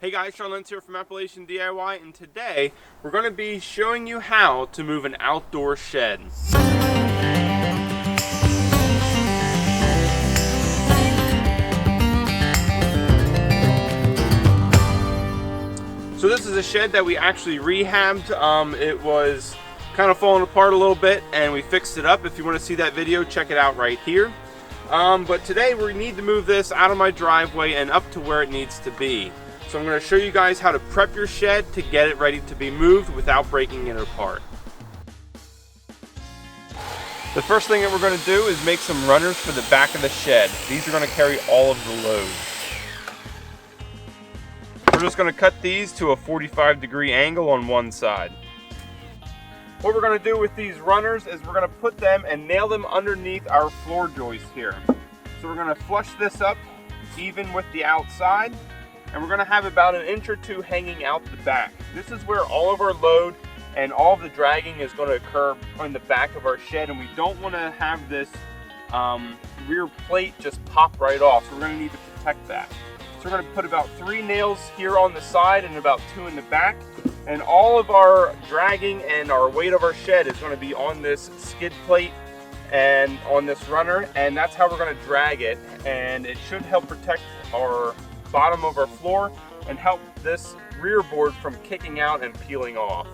Hey guys, Sean Lentz here from Appalachian DIY, and today we're going to be showing you how to move an outdoor shed. So this is a shed that we actually rehabbed. It was kind of falling apart a little bit and we fixed it up. If you want to see that video, check it out right here. But today we need to move this out of my driveway and up to where it needs to be. So I'm going to show you guys how to prep your shed to get it ready to be moved without breaking it apart. The first thing that we're going to do is make some runners for the back of the shed. These are going to carry all of the load. We're just going to cut these to a 45-degree angle on one side. What we're going to do with these runners is we're going to put them and nail them underneath our floor joist here. So we're going to flush this up even with the outside. And we're going to have about an inch or two hanging out the back. This is where all of our load and all of the dragging is going to occur on the back of our shed, and we don't want to have this rear plate just pop right off, so we're going to need to protect that. So we're going to put about 3 nails here on the side and about 2 in the back, and all of our dragging and our weight of our shed is going to be on this skid plate and on this runner, and that's how we're going to drag it, and it should help protect our bottom of our floor and help this rear board from kicking out and peeling off.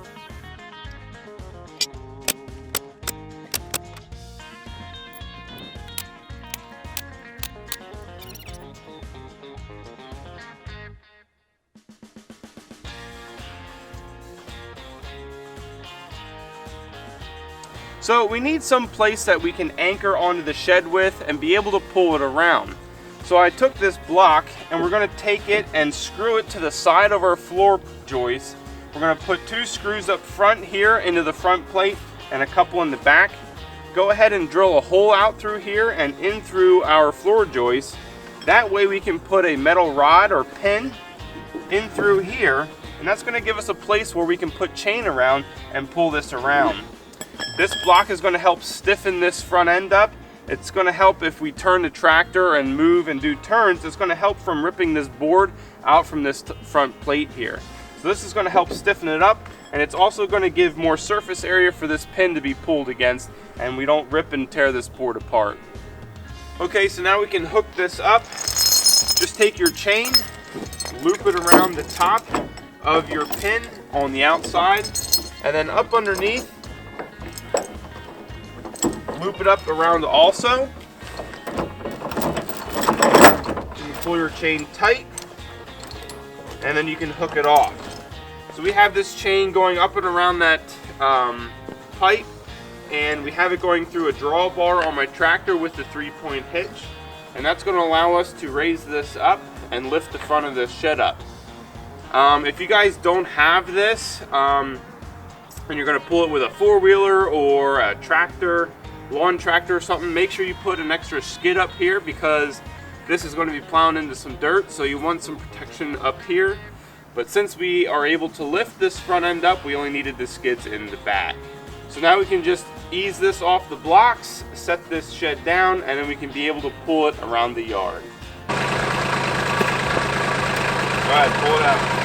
So we need some place that we can anchor onto the shed with and be able to pull it around. So I took this block and we're going to take it and screw it to the side of our floor joist. We're going to put 2 screws up front here into the front plate and a couple in the back. Go ahead and drill a hole out through here and in through our floor joist. That way we can put a metal rod or pin in through here, and that's going to give us a place where we can put chain around and pull this around. This block is going to help stiffen this front end up. It's going to help if we turn the tractor and move and do turns. It's going to help from ripping this board out from this front plate here. So this is going to help stiffen it up, and it's also going to give more surface area for this pin to be pulled against, and we don't rip and tear this board apart. Okay, so now we can hook this up. Just take your chain, loop it around the top of your pin on the outside, and then up underneath, loop it up around also. You pull your chain tight, and then you can hook it off. So we have this chain going up and around that pipe, and we have it going through a drawbar on my tractor with the 3-point hitch, and that's going to allow us to raise this up and lift the front of the shed up. If you guys don't have this, and you're going to pull it with a 4-wheeler or a tractor, lawn tractor or something, make sure you put an extra skid up here because this is going to be plowing into some dirt, so you want some protection up here. But since we are able to lift this front end up, we only needed the skids in the back. So now we can just ease this off the blocks, set this shed down, and then we can be able to pull it around the yard. Go ahead, pull it out.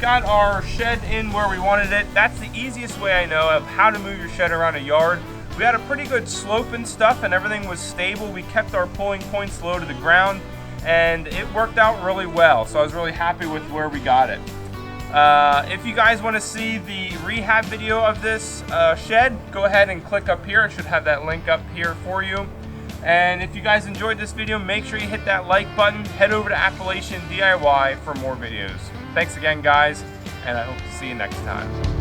got our shed in where we wanted it. That's the easiest way I know of how to move your shed around a yard. We had a pretty good slope and stuff, and everything was stable. We kept our pulling points low to the ground, and it worked out really well. So I was really happy with where we got it. If you guys want to see the rehab video of this shed, go ahead and click up here. I should have that link up here for you. And if you guys enjoyed this video, make sure you hit that like button. Head over to Appalachian DIY for more videos. Thanks again, guys, and I hope to see you next time.